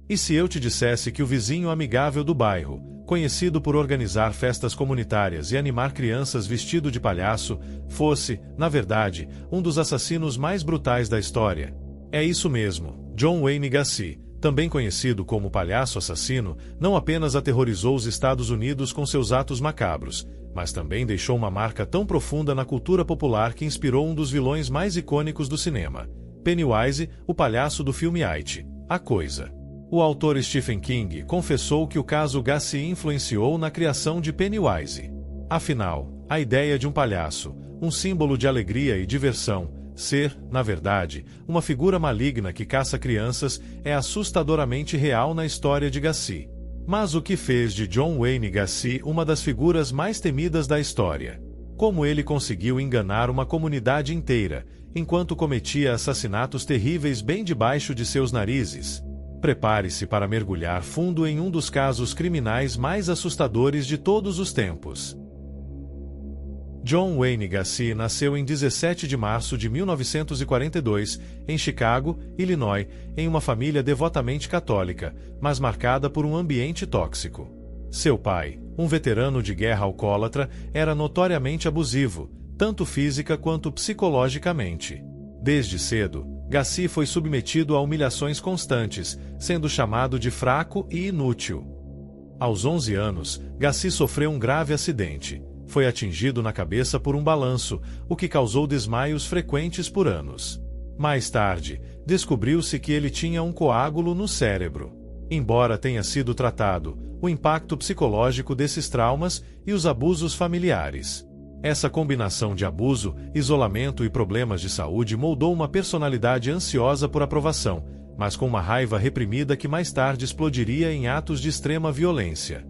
E se eu te dissesse que o vizinho amigável do bairro, conhecido por organizar festas comunitárias e animar crianças vestido de palhaço, fosse, na verdade, um dos assassinos mais brutais da história? É isso mesmo, John Wayne Gacy, também conhecido como Palhaço Assassino, não apenas aterrorizou os Estados Unidos com seus atos macabros, mas também deixou uma marca tão profunda na cultura popular que inspirou um dos vilões mais icônicos do cinema, Pennywise, o palhaço do filme It, A Coisa. O autor Stephen King confessou que o caso Gacy influenciou na criação de Pennywise. Afinal, a ideia de um palhaço, um símbolo de alegria e diversão, ser, na verdade, uma figura maligna que caça crianças, é assustadoramente real na história de Gacy. Mas o que fez de John Wayne Gacy uma das figuras mais temidas da história? Como ele conseguiu enganar uma comunidade inteira, enquanto cometia assassinatos terríveis bem debaixo de seus narizes? Prepare-se para mergulhar fundo em um dos casos criminais mais assustadores de todos os tempos. John Wayne Gacy nasceu em 17 de março de 1942, em Chicago, Illinois, em uma família devotamente católica, mas marcada por um ambiente tóxico. Seu pai, um veterano de guerra alcoólatra, era notoriamente abusivo, tanto física quanto psicologicamente. Desde cedo, Gacy foi submetido a humilhações constantes, sendo chamado de fraco e inútil. Aos 11 anos, Gacy sofreu um grave acidente. Foi atingido na cabeça por um balanço, o que causou desmaios frequentes por anos. Mais tarde, descobriu-se que ele tinha um coágulo no cérebro. Embora tenha sido tratado, o impacto psicológico desses traumas e os abusos familiares. Essa combinação de abuso, isolamento e problemas de saúde moldou uma personalidade ansiosa por aprovação, mas com uma raiva reprimida que mais tarde explodiria em atos de extrema violência.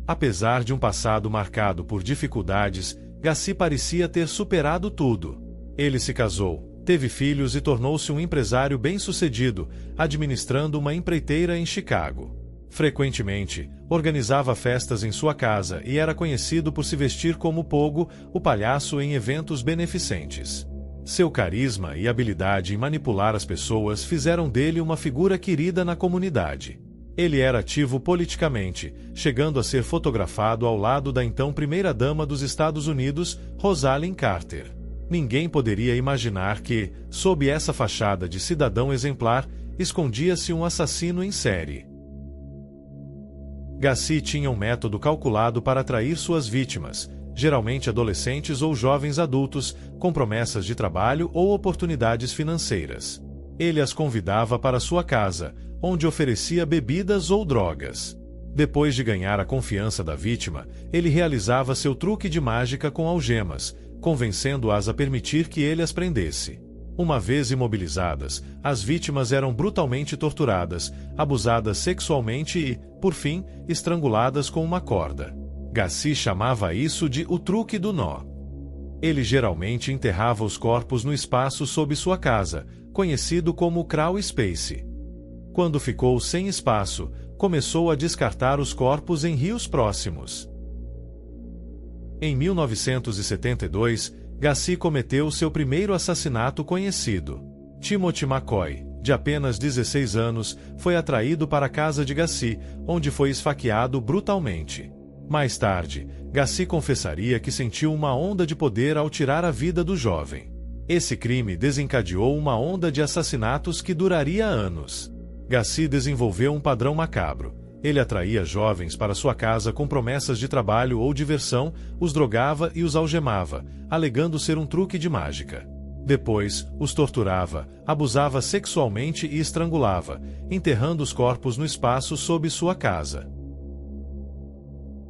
Apesar de um passado marcado por dificuldades, Gacy parecia ter superado tudo. Ele se casou, teve filhos e tornou-se um empresário bem-sucedido, administrando uma empreiteira em Chicago. Frequentemente, organizava festas em sua casa e era conhecido por se vestir como Pogo, o palhaço, em eventos beneficentes. Seu carisma e habilidade em manipular as pessoas fizeram dele uma figura querida na comunidade. Ele era ativo politicamente, chegando a ser fotografado ao lado da então primeira-dama dos Estados Unidos, Rosalynn Carter. Ninguém poderia imaginar que, sob essa fachada de cidadão exemplar, escondia-se um assassino em série. Gacy tinha um método calculado para atrair suas vítimas, geralmente adolescentes ou jovens adultos, com promessas de trabalho ou oportunidades financeiras. Ele as convidava para sua casa, onde oferecia bebidas ou drogas. Depois de ganhar a confiança da vítima, ele realizava seu truque de mágica com algemas, convencendo-as a permitir que ele as prendesse. Uma vez imobilizadas, as vítimas eram brutalmente torturadas, abusadas sexualmente e, por fim, estranguladas com uma corda. Gacy chamava isso de o truque do nó. Ele geralmente enterrava os corpos no espaço sob sua casa, conhecido como crawl space. Quando ficou sem espaço, começou a descartar os corpos em rios próximos. Em 1972, Gacy cometeu seu primeiro assassinato conhecido. Timothy McCoy, de apenas 16 anos, foi atraído para a casa de Gacy, onde foi esfaqueado brutalmente. Mais tarde, Gacy confessaria que sentiu uma onda de poder ao tirar a vida do jovem. Esse crime desencadeou uma onda de assassinatos que duraria anos. Gacy desenvolveu um padrão macabro. Ele atraía jovens para sua casa com promessas de trabalho ou diversão, os drogava e os algemava, alegando ser um truque de mágica. Depois, os torturava, abusava sexualmente e estrangulava, enterrando os corpos no espaço sob sua casa.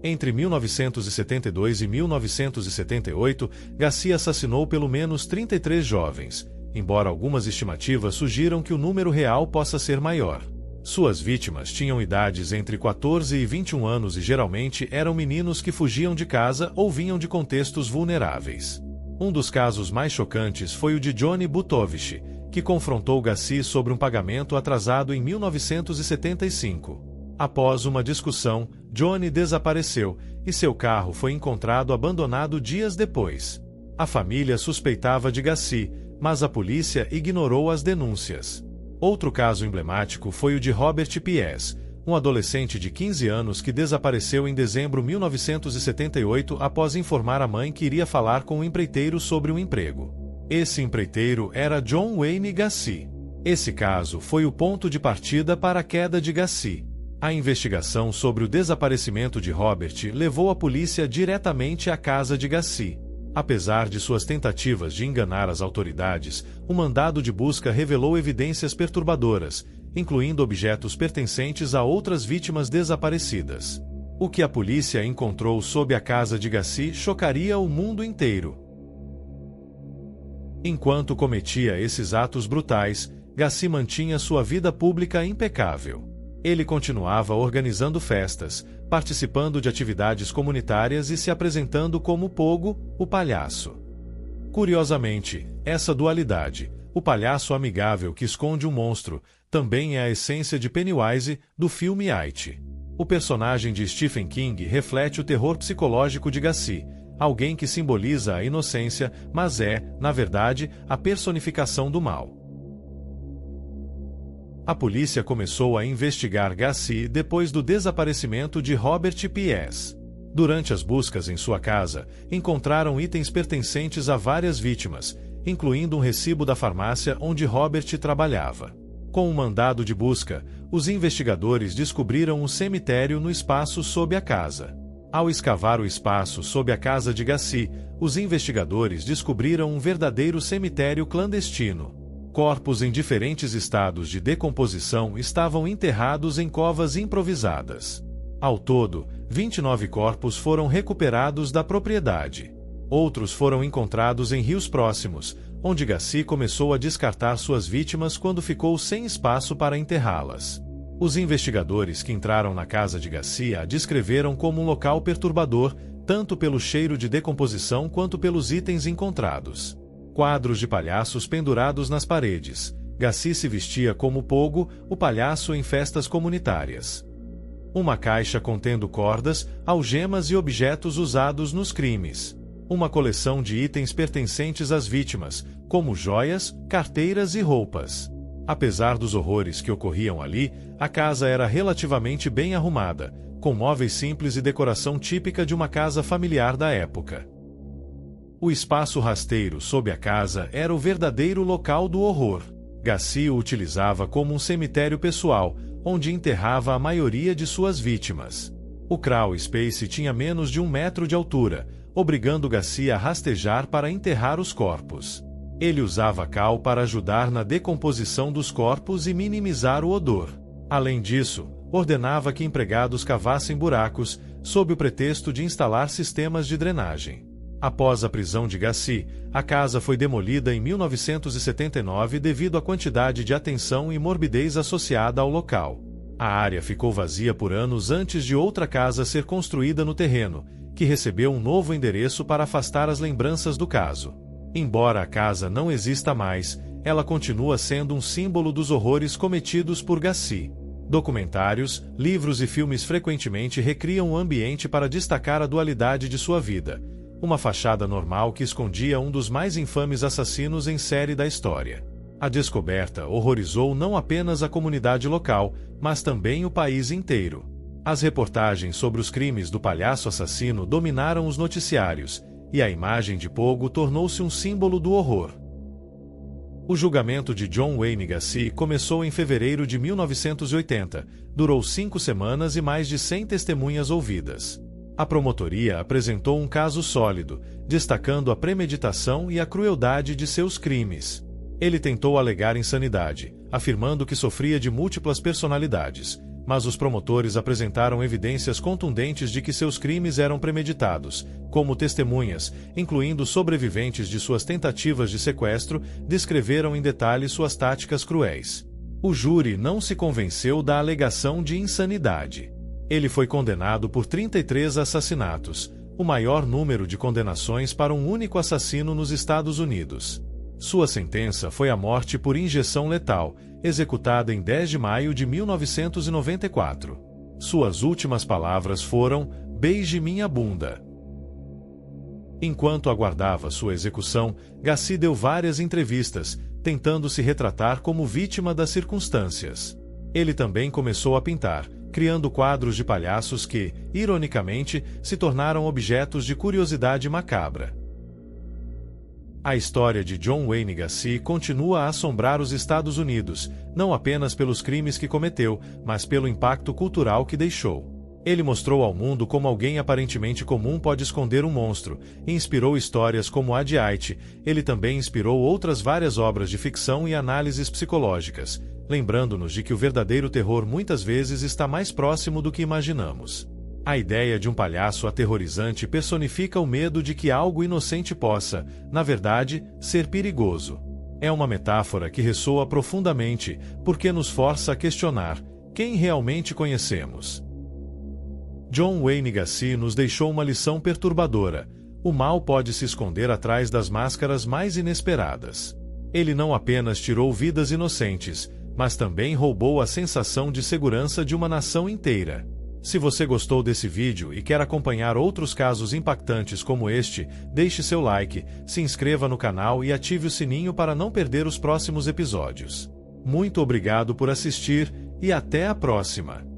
Entre 1972 e 1978, Gacy assassinou pelo menos 33 jovens, embora algumas estimativas sugiram que o número real possa ser maior. Suas vítimas tinham idades entre 14 e 21 anos e geralmente eram meninos que fugiam de casa ou vinham de contextos vulneráveis. Um dos casos mais chocantes foi o de Johnny Butovich, que confrontou Gacy sobre um pagamento atrasado em 1975. Após uma discussão, Johnny desapareceu e seu carro foi encontrado abandonado dias depois. A família suspeitava de Gacy, mas a polícia ignorou as denúncias. Outro caso emblemático foi o de Robert P.S., um adolescente de 15 anos que desapareceu em dezembro de 1978 após informar à mãe que iria falar com um empreiteiro sobre um emprego. Esse empreiteiro era John Wayne Gacy. Esse caso foi o ponto de partida para a queda de Gacy. A investigação sobre o desaparecimento de Robert levou a polícia diretamente à casa de Gacy. Apesar de suas tentativas de enganar as autoridades, o mandado de busca revelou evidências perturbadoras, incluindo objetos pertencentes a outras vítimas desaparecidas. O que a polícia encontrou sob a casa de Gacy chocaria o mundo inteiro. Enquanto cometia esses atos brutais, Gacy mantinha sua vida pública impecável. Ele continuava organizando festas, participando de atividades comunitárias e se apresentando como Pogo, o palhaço. Curiosamente, essa dualidade, o palhaço amigável que esconde um monstro, também é a essência de Pennywise, do filme It. O personagem de Stephen King reflete o terror psicológico de Gacy, alguém que simboliza a inocência, mas é, na verdade, a personificação do mal. A polícia começou a investigar Gacy depois do desaparecimento de Robert P.S. Durante as buscas em sua casa, encontraram itens pertencentes a várias vítimas, incluindo um recibo da farmácia onde Robert trabalhava. Com um mandado de busca, os investigadores descobriram um cemitério no espaço sob a casa. Ao escavar o espaço sob a casa de Gacy, os investigadores descobriram um verdadeiro cemitério clandestino. Corpos em diferentes estados de decomposição estavam enterrados em covas improvisadas. Ao todo, 29 corpos foram recuperados da propriedade. Outros foram encontrados em rios próximos, onde Gacy começou a descartar suas vítimas quando ficou sem espaço para enterrá-las. Os investigadores que entraram na casa de Gacy a descreveram como um local perturbador, tanto pelo cheiro de decomposição quanto pelos itens encontrados. Quadros de palhaços pendurados nas paredes. Gacy se vestia como Pogo, o palhaço em festas comunitárias. Uma caixa contendo cordas, algemas e objetos usados nos crimes. Uma coleção de itens pertencentes às vítimas, como joias, carteiras e roupas. Apesar dos horrores que ocorriam ali, a casa era relativamente bem arrumada, com móveis simples e decoração típica de uma casa familiar da época. O espaço rasteiro sob a casa era o verdadeiro local do horror. Gacy o utilizava como um cemitério pessoal, onde enterrava a maioria de suas vítimas. O crawl space tinha menos de 1 metro de altura, obrigando Gacy a rastejar para enterrar os corpos. Ele usava cal para ajudar na decomposição dos corpos e minimizar o odor. Além disso, ordenava que empregados cavassem buracos, sob o pretexto de instalar sistemas de drenagem. Após a prisão de Gacy, a casa foi demolida em 1979 devido à quantidade de atenção e morbidez associada ao local. A área ficou vazia por anos antes de outra casa ser construída no terreno, que recebeu um novo endereço para afastar as lembranças do caso. Embora a casa não exista mais, ela continua sendo um símbolo dos horrores cometidos por Gacy. Documentários, livros e filmes frequentemente recriam o ambiente para destacar a dualidade de sua vida. Uma fachada normal que escondia um dos mais infames assassinos em série da história. A descoberta horrorizou não apenas a comunidade local, mas também o país inteiro. As reportagens sobre os crimes do palhaço assassino dominaram os noticiários, e a imagem de Pogo tornou-se um símbolo do horror. O julgamento de John Wayne Gacy começou em fevereiro de 1980, durou 5 semanas e mais de 100 testemunhas ouvidas. A promotoria apresentou um caso sólido, destacando a premeditação e a crueldade de seus crimes. Ele tentou alegar insanidade, afirmando que sofria de múltiplas personalidades, mas os promotores apresentaram evidências contundentes de que seus crimes eram premeditados, como testemunhas, incluindo sobreviventes de suas tentativas de sequestro, descreveram em detalhe suas táticas cruéis. O júri não se convenceu da alegação de insanidade. Ele foi condenado por 33 assassinatos, o maior número de condenações para um único assassino nos Estados Unidos. Sua sentença foi a morte por injeção letal, executada em 10 de maio de 1994. Suas últimas palavras foram: "Beije minha bunda". Enquanto aguardava sua execução, Gacy deu várias entrevistas, tentando se retratar como vítima das circunstâncias. Ele também começou a pintar, criando quadros de palhaços que, ironicamente, se tornaram objetos de curiosidade macabra. A história de John Wayne Gacy continua a assombrar os Estados Unidos, não apenas pelos crimes que cometeu, mas pelo impacto cultural que deixou. Ele mostrou ao mundo como alguém aparentemente comum pode esconder um monstro, e inspirou histórias como a de It. Ele também inspirou outras várias obras de ficção e análises psicológicas, lembrando-nos de que o verdadeiro terror muitas vezes está mais próximo do que imaginamos. A ideia de um palhaço aterrorizante personifica o medo de que algo inocente possa, na verdade, ser perigoso. É uma metáfora que ressoa profundamente, porque nos força a questionar quem realmente conhecemos. John Wayne Gacy nos deixou uma lição perturbadora. O mal pode se esconder atrás das máscaras mais inesperadas. Ele não apenas tirou vidas inocentes, mas também roubou a sensação de segurança de uma nação inteira. Se você gostou desse vídeo e quer acompanhar outros casos impactantes como este, deixe seu like, se inscreva no canal e ative o sininho para não perder os próximos episódios. Muito obrigado por assistir e até a próxima!